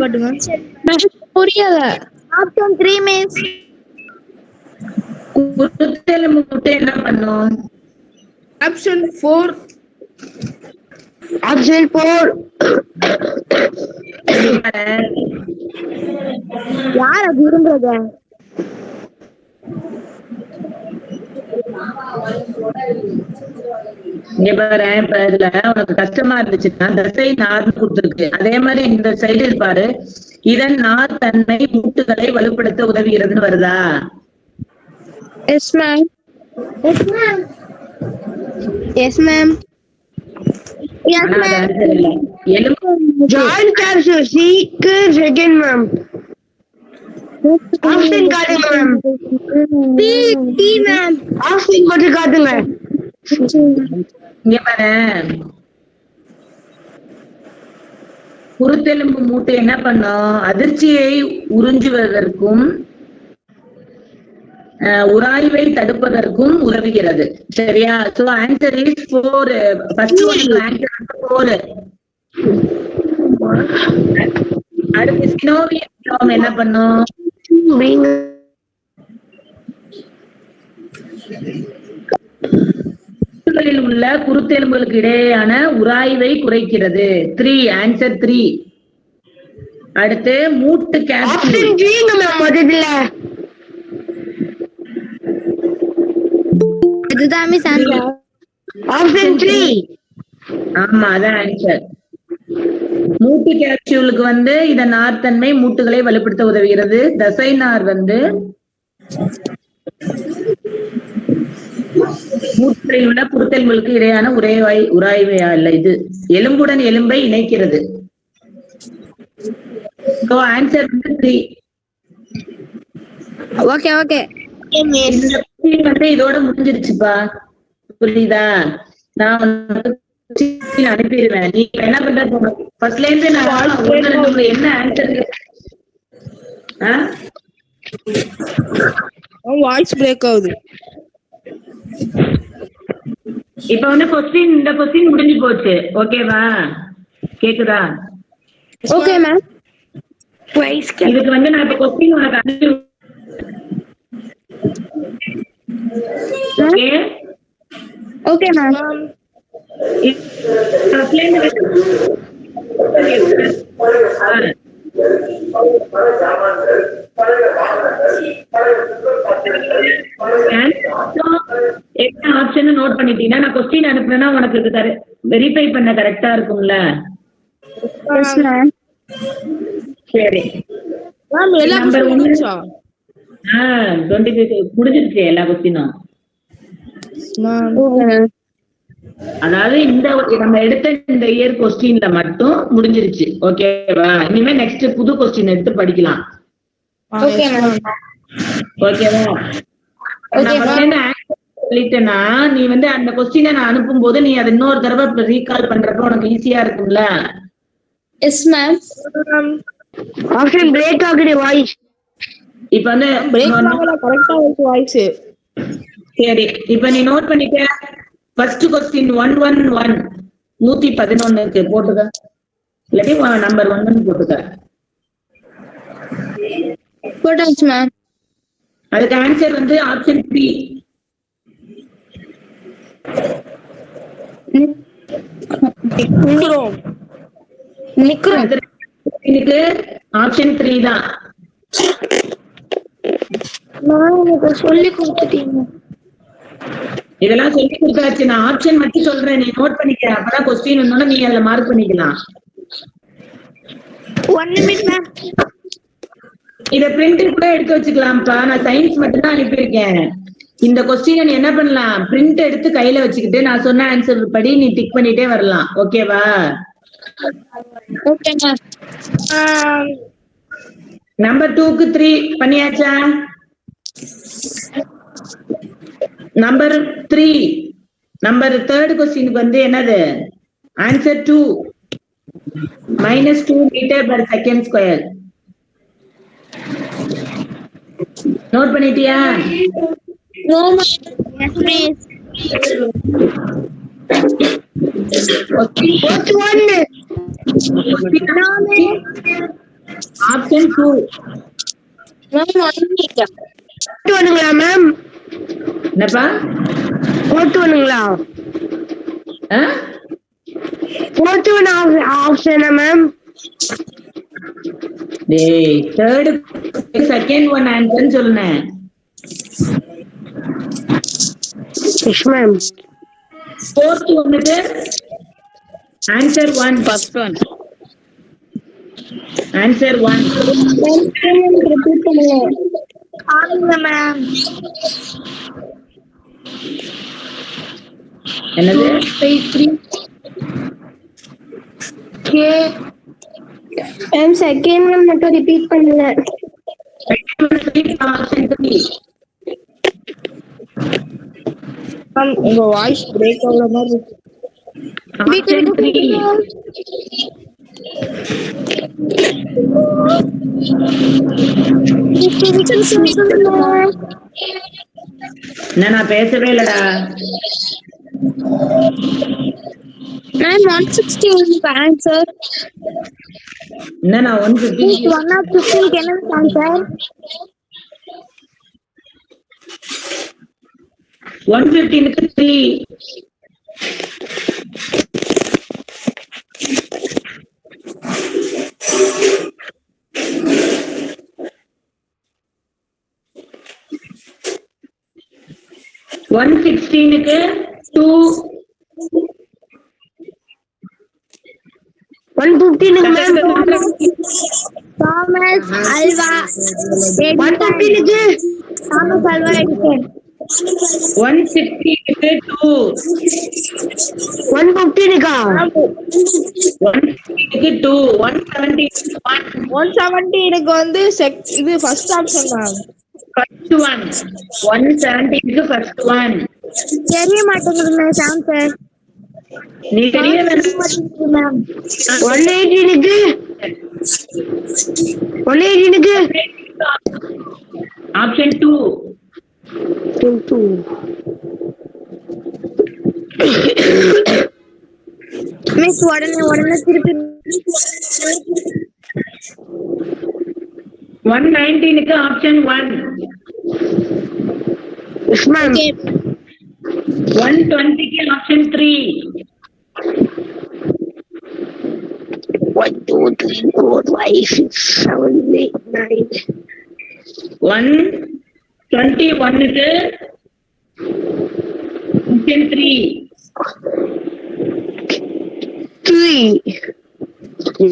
காட்டுங்க. புரியல. Option 3 means குருத்தெலும்பு மூட்டு என்ன பண்ணும்? Option 4. யார் அது இருந்தது? இங்க பாரு, இப்ப இதுல உனக்கு கஷ்டமா இருந்துச்சுன்னா தசை நார்னு கொடுத்திருக்கு. அதே மாதிரி இந்த சைடு பாரு, இதன் நார் தன்மை மூட்டுகளை வலுப்படுத்த உதவுகிறதுன்னு வருதா? Yes ma'am. Yes ma'am. ஆனா அது ஆன்சர் இல்ல. எலும்பு ஜான் கேப்சூல் சிக்கு செகண்ட் மேம். ஆப்ஷன் காட்டுங்க மேம். D ma'am. ஆப்ஷன் மட்டும் காட்டுங்க. இங்க பாரு, குருத்தெலும்பு மூட்டை என்ன பண்ணும்? அதிர்ச்சியை உறிஞ்சுவதற்கும் உராய்வை தடுப்பதற்கும் உதவுகிறது. சரியா? So answer is 4. ஃபர்ஸ்ட் ஒன்க்கு ஆன்சர் 4. அடுத்து சினோவியம் என்ன பண்ணும்? உள்ள குருத்தெலும்புகளுக்கு இடையேயான உராய்வை குறைக்கிறது. 3 ஆன்சர் 3. அடுத்து மூட்டு கேப்சூல். முதல்ல இதுதான் மிஸ் ஆன்சர். ஆப்ஷன் 3. ஆமா, அதான் ஆன்சர். மூட்டு கேப்சூலுக்கு வந்து இதன் நார்த்தன்மை மூட்டுகளை வலுப்படுத்த உதவுகிறது. தசை நார் வந்து மூட்டுகளில் உள்ள குருத்தெலும்புகளுக்கு இடையான உராய்வை அல்ல, இது எலும்புடன் எலும்பை இணைக்கிறது. ஆன்சர் வந்து 3. Okay okay. இந்த question வந்து இதோட முடிஞ்சிருச்சுப்பா, புரியுதா? நான் அனுப்பிடுவேன். நீங்க என்ன பண்றது? ஃபர்ஸ்ட்ல இருந்து நான் என்ன ஆன்சர் வாய்ஸ் பிரேக் ஆகுது. இப்ப வந்து இந்த கொஸ்டின் முடிஞ்சு போச்சு. ஓகேவா? கேக்குதா? Okay ma'am. இதுக்கு வந்து நான் இப்ப கொஸ்டின் உனக்கு அனுப்பி. Okay okay ma'am. என்ன ஆப்ஷன் நோட் பண்ணிட்டீங்கன்னா நான் கொஸ்டின் அனுப்புறேன்னா உனக்கு வெரிஃபை பண்ண கரெக்டா இருக்கும்ல? Yes ma'am. சரி மேம் எல்லா நம்பர் கொஸ்டினும் முடிஞ்சா? 25 முடிஞ்சிருச்சு எல்லா கொஸ்டினும். மேம் அதாவது இந்த நம்ம எடுத்த இந்த இயர் கொஸ்டின்ல மட்டும் முடிஞ்சிருச்சு. ஓகேவா? இனிமே நெக்ஸ்ட் புது கொஸ்டின் எடுத்து படிக்கலாம். Okay ma'am. ஓகேவா? நான் சொல்லிட்டேன்னா நீ வந்து அந்த கொஸ்டினை நான் அனுப்பும் போது நீ அதை இன்னொரு தடவை ரீகால் பண்றப்ப உனக்கு ஈஸியா இருக்கும்ல? Yes ma'am. ஆப்ஷன் பிரேக் ஆகுது வாய்ஸ். இப்ப வந்து பிரேக் ஆகல, கரெக்ட்டா இருக்கு வாய்ஸ். சரி, இப்ப நீ நோட் பண்ணிக்க. ஃபர்ஸ்ட் கொஸ்டின் 111 111க்கு போட்டுக்க, இல்லாட்டி நம்பர் 1 போட்டுக்க. போட்டாச்சு மேம். அதுக்கு ஆன்சர் வந்து ஆப்ஷன் 3. நிக்கிறோம். இதுக்கு ஆப்ஷன் 3 தான். சொல்லி கொடுத்துட்டீங்க. இதெல்லாம் சொல்லி கொடுத்தாச்சு. நான் ஆப்ஷன் மட்டும் சொல்றேன், நீ நோட் பண்ணிக்க. அப்பதான் கொஸ்டின் வந்தோட நீ அதுல மார்க் பண்ணிக்கலாம். 1 நிமிஷம் மேம். இத பிரிண்ட் கூட எடுத்து வச்சுக்கலாம்ப்பா. நான் சயின்ஸ் மட்டும் தான் அனுப்பியிருக்கேன். இந்த கொஸ்டினை நீ என்ன பண்ணலாம், பிரிண்ட் எடுத்து கையில வச்சுக்கிட்டு நான் சொன்ன ஆன்சர் படி நீ டிக் பண்ணிட்டே வரலாம். ஓகேவா? Okay ma'am. நம்பர் 2க்கு 3 பண்ணியாச்சா? நம்பர் 3 நம்பர் 3rd கொஸ்டினுக்கு வந்து என்னது answer? 2 -2 metre per second square. Note பண்ணிட்டியா? No ma'am. Please. Option 2. Ma'am வந்துட்டீங்க. போட்டுவனுங்களா மேம்? என்னப்பா? போட்டுவனுங்களா? போட்டுவன ஆப்ஷனா மேம்? டேய், 3rd செகண்ட் ஒன் ஆன்சர் சொல்லுனேன். Yes ma'am. 4th ஒன்னுக்கு answer 1. First one answer 1. Repeat பண்ணுங்க. ஆளுங்க மேம். என்னது? ஓகே மேம் செகண்ட் ஒன் மட்டும் ரிப்பீட் பண்ணல. மேம் உங்க வாய்ஸ் பிரேக் ஆகுற மாதிரி இருக்கு. Option 3. என்ன நான் பேசவே இல்லடா. Ma'am 160 answer. என்ன நான் 150 1 ஆஃப் 15 என்ன ஆன்சர்? 115க்கு 3. ஒன் 16க்கு 2. 115 ma'am Thomas Alva. 115 Thomas Alva Edison. 116க்கு 2. 115 116க்கு 2. 170 170 வந்து இது first option ma'am. First one. 170க்கு ஃபர்ஸ்ட் ஒன். தெரிய மாட்டேங்குது மேம் ஆன்சர். நீ தெரிய வேணாம். மேம் 118க்கு 118க்கு ஆப்ஷன் 2. மிஸ் உடனே திருப்பி 119க்கு ஆப்ஷன் 1. எஸ் மேம் 120க்கு ஆப்ஷன் 3. 1 2 3 4 5 6 7 8 9 121க்கு ஆப்ஷன் 3.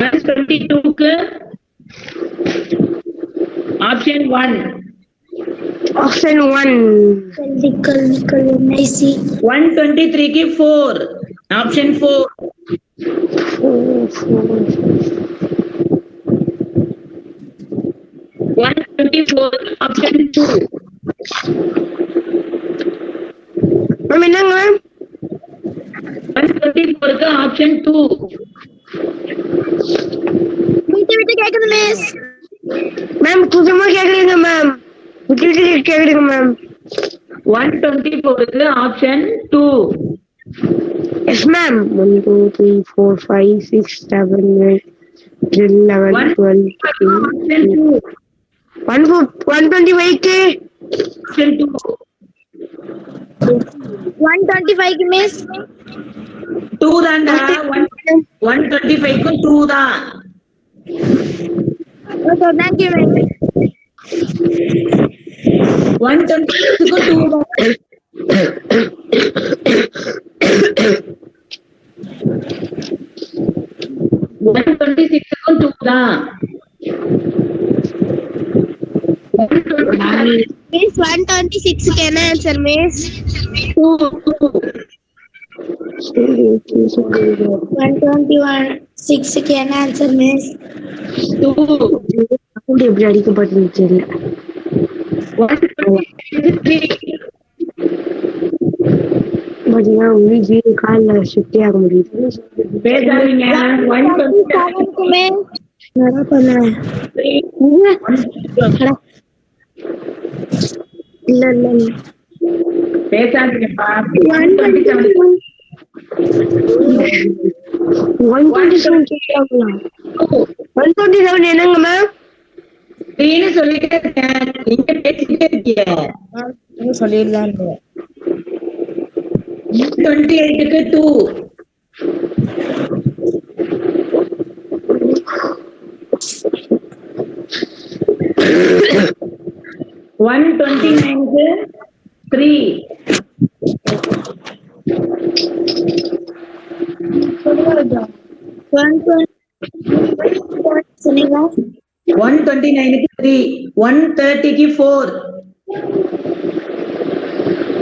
122க்கு ஆப்ஷன் 1. Option 1. Nickle, nice. 123க்கு 4. ஆப்ஷன் 4. 124 ஆப்ஷன் 2. மேம் என்னங்க மேம் 124க்கு ஆப்ஷன் 2. விட்டு கேக்குது மிஸ். மேம் சுத்தமா கேக்குறீங்க மேம். விட்டு கேக்குறீங்க மேம். 124க்கு ஆப்ஷன் 2. எஸ் மேம் 1 2 3 4 5 6 7 8 10 11 12 125க்கு ஆப்ஷன் 2. 125க்கு மிஸ் 2 தான்டா. 125க்கு 2 தான். Okay thank you ma'am. 126க்கு 2 தான். 126க்கு 2 தான். மிஸ் 126க்கு என்ன ஆன்சர் மிஸ்? 126க்கு என்ன ஆன்சர் மிஸ்? 2. அக்கவுண்ட் எப்படி அடிக்கப்பட்டது தெரியல. 126க்கு 3. பாத்தீங்கன்னா உங்களுக்கு கால்ல ஷிஃப்டே ஆக முடியுது. பேசாதீங்க. 127க்கு என்ன பண்ணேன் இல்ல இல்ல பேசாதீங்கப்பா. 127 என்னங்க மேம்? 3ன்னு சொல்லிட்டே இருக்கேன். நீங்க பேசிட்டே இருக்கீங்க. சொல்லிடலாம். 128க்கு 2. 129க்கு 3. 129க்கு 3. 130க்கு 4.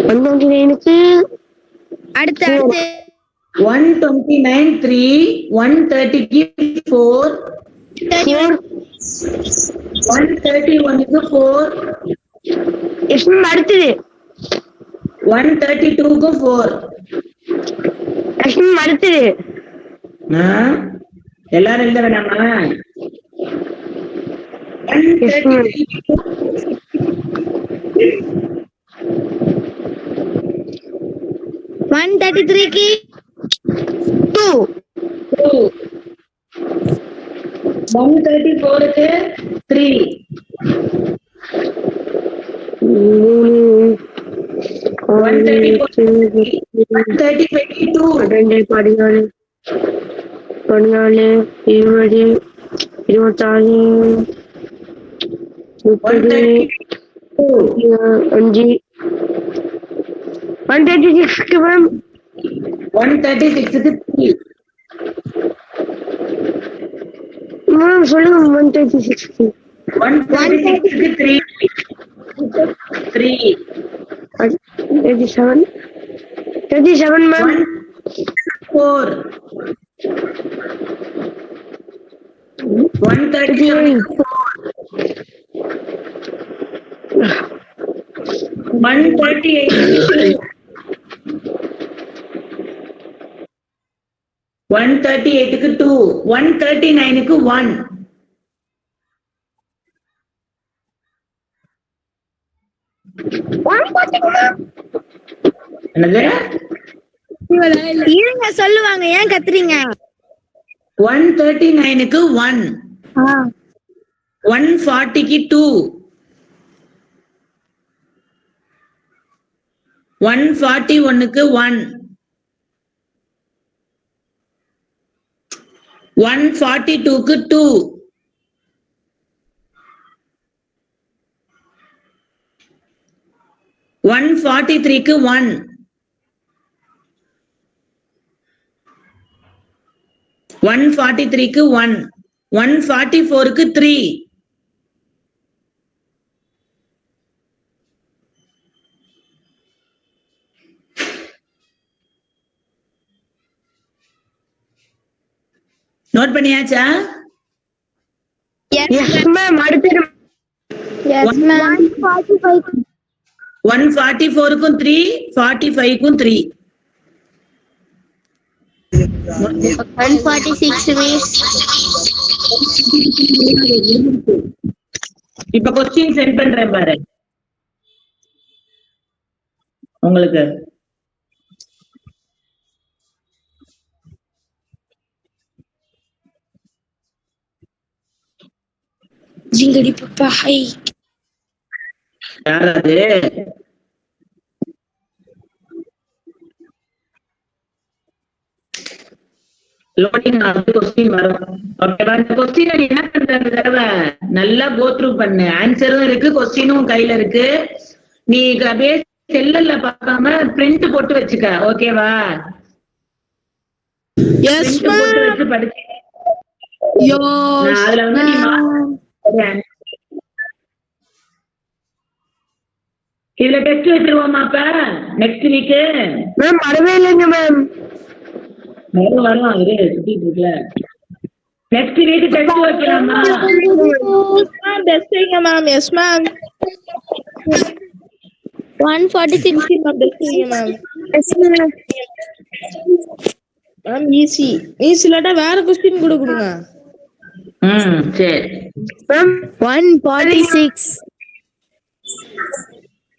129க்கு அடுத்து 129 3, 130 4, 131 4, எஸ் மேம் அடுத்தது 132 4. எஸ் மேம் அடுத்தது எல்லாரும் எழுத வேணாமா? 133க்கு 2. 134க்கு 3. 135க்கு 2. 14 20 26 30 5 136 மேம் 136க்கு 3. மேம் சொல்லுங்க 136 136க்கு 3. 37 மேம் 4. 138 138க்கு 2. 139க்கு 1. என்னது? இருங்க சொல்லுவாங்க, ஏன் கத்துறீங்க? 139க்கு 1. 140க்கு 2. 141க்கு 1. 142க்கு 2. 143க்கு 1. 143க்கு 1. 144க்கு 3. நோட் பண்ணியாச்சா? எஸ் மேம் அடுத்தது எஸ் மேம். 144க்கும் 3, 45க்கும் 3. 146 மிஸ். இப்ப கொஸ்டின் சென்ட் பண்றேன் பாரு உங்களுக்கு. ஜிங்கடி பாப்பா ஹை யாராவது லோடிங் ஆகுது, கொஸ்டின் வரும். ஓகேவா? இந்த கொஸ்டின் என்ன பண்றது தடவை நல்லா கோ த்ரூ பண்ணு. ஆன்சரும் இருக்கு, கொஸ்டினும் கையில இருக்கு. நீ அப்படியே செல்லல்ல பார்க்காம பிரிண்ட் போட்டு வச்சுக்க. ஓகேவா? எஸ் print போட்டு வச்சு படிச்சு அதுல வந்து நீ இதுல டெஸ்ட் வச்சிருவோமா அப்ப நெக்ஸ்ட் வீக்கு? மேம் வரவே இல்லைங்க மேம். வரும் இரு சுத்திட்டு இருக்குல்ல. நெக்ஸ்ட் வீக் டெஸ்ட் வைக்கலாமா? டெஸ்ட் வைங்க ma'am. Yes ma'am. 146 ma'am test வைங்க ma'am. Yes ma'am. Ma'am easy இல்லாட்டா வேற கொஸ்டின் கூட கொடுங்க. சரி மேம் 146.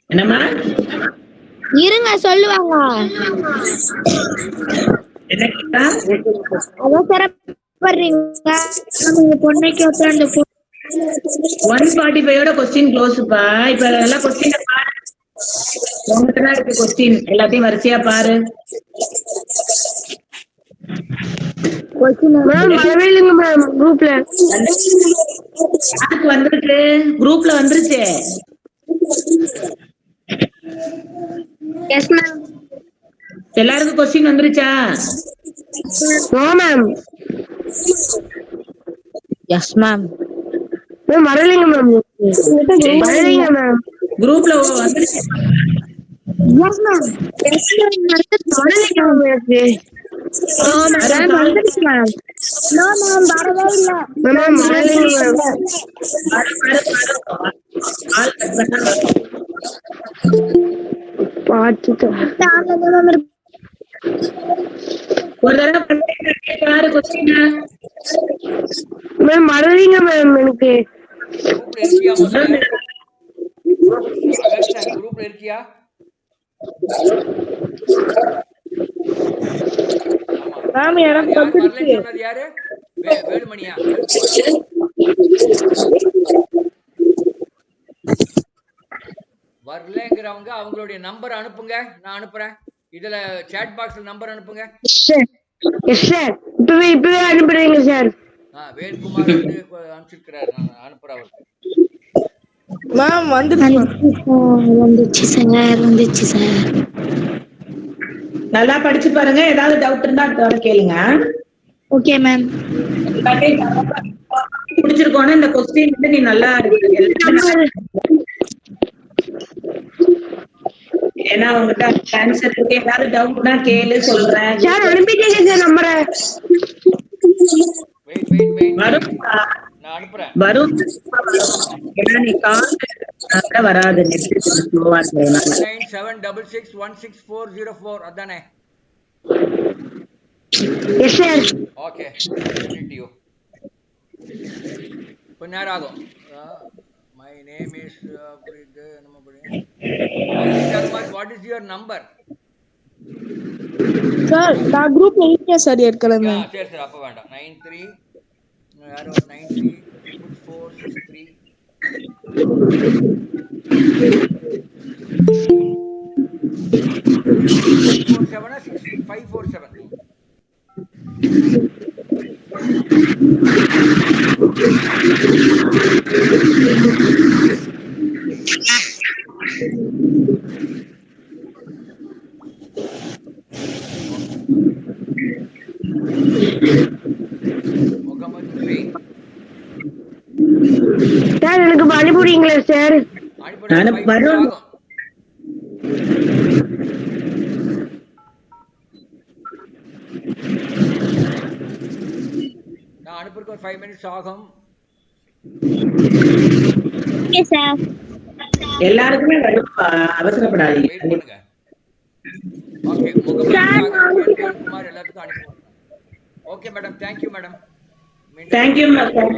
என்னம்மா? இருங்க சொல்லுவாங்க. என்ன கேட்டா? அவசரப்படுறீங்க. நம்ம பொண்ணைக்கு உட்காந்து 145 கொஸ்டின் க்ளோஸ்ப்பா. இப்ப எல்லாம் கொஸ்டின் பாரு. உங்ககிட்ட தான் இருக்கு கொஸ்டின், எல்லாத்தையும் வரிசையா பாரு. மேம் வரவே இல்லைங்க மேம். குரூப்ல யாருக்கு வந்துருக்கு? குரூப்ல வந்துருச்சு. Yes ma'am. எல்லாருக்கும் கொஸ்டின் வந்துருச்சா? No ma'am. Yes ma'am. Ma'am வரலைங்க மேம். வரலைங்க மேம். குரூப்ல வந்துருச்சு. Yes ma'am. Yes ma'am. வரலைங்க மேம் எனக்கு. மேம் வந்துருச்சு மேம். மேம் வரவே இல்ல. மேம் வரலைங்க மேம். ஆள் கட் பண்ணா வரும். பார்த்துட்டேன். ஆன்லைன்ல மேம் இருக்கு. ஒரு தடவை பண்ணிட்டு யாரு கொஸ்டின் மேம் வரலைங்க மேம் எனக்கு. குரூப்ல இருக்கியா முதல்ல? அகஸ்டா, குரூப்ல இருக்கியா? ஆமா. மேம் எனக்கு யார் வந்துருச்சு. வரலன்னு சொன்னது யாரு? வேலுமணியா? வரலங்கிறவங்க அவங்களுடைய நம்பர் அனுப்புங்க, நான் அனுப்புறேன். இதுல சாட் பாக்ஸ்ல நம்பர் அனுப்புங்க. Yes sir. இப்பவே அனுப்புறீங்க சார். வேல்குமார் வந்து அனுப்பிச்சிருக்கிறாரு, நான் அனுப்புறேன் அவருக்கு. மேம் வந்துருச்சு. வந்துச்சு சார். நல்லா படிச்சு பாருங்க. ஏதாவது டவுட் இருந்தா அடுத்த கேளுங்க. Okay ma'am. பிடிச்சிருக்கோன்னு இந்த கொஸ்டின் வந்து நீ நல்லா ஏன்னா உங்ககிட்ட ஆன்சர் இருக்கு. ஏதாவது டவுட்னா கேளு, சொல்றேன். சார் அனுப்பிட்டீங்க சார் நம்பரை. வெயிட் வரும் நான் அனுப்புறேன். வரும். ஏன்னா நீ கால் வராது, நெட் ஸ்லோவா இருக்கிறதுனால. 97661640 அதானே? Yes sir. ஓகே, கொஞ்ச நேரம் ஆகும். My name is what is your number? Sir நான் குரூப்ல இருக்கேன் சார் ஏற்கனவே. சரி சரி, அப்ப வேண்டாம். 93 யாரோ 93 463 547. முகமது ஹுசைன். சார் எனக்கு அனுப்பிடுவீங்களா சார்? வரும். நான் அனுப்புறதுக்கு ஒரு 5 minutes ஆகும். Okay sir. எல்லாருக்குமே வரும், அவசரப்படாதீங்க. வெயிட் பண்ணுங்க. ஓகே, முகமது குமார் எல்லாத்துக்கும் அனுப்புறேன். Okay madam, thank you madam. Thank you madam.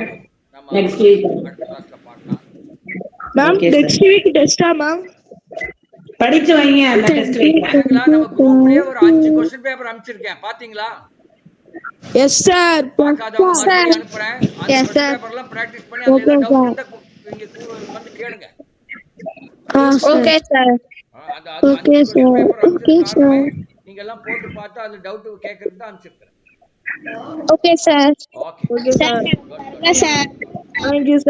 Next week அடுத்த கிளாஸ்ல பார்க்கலாம். மேம் நெக்ஸ்ட் வீக் டெஸ்டா மேம்? படிச்சு வைங்க அந்த டெஸ்ட் வைங்க. நம்ம குரூப்லயே ஒரு 5 क्वेश्चन பேப்பர் அனுப்பிச்சிருக்கேன், பாத்தீங்களா? Yes sir. பார்க்காதவங்க மறுபடியும் அனுப்புறேன். அந்த क्वेश्चन பேப்பர்லாம் பிராக்டீஸ் பண்ணி அதுல ஏதாவது டவுட் இருந்தா நீங்க வந்து கேளுங்க. Okay sir. Okay sir. நீங்க எல்லாம் போட்டு பார்த்தா அது டவுட் கேக்குறது தான் அனுப்பிச்சிருக்கேன். Okay sir. Okay okay sir. Sir. Thank you sir.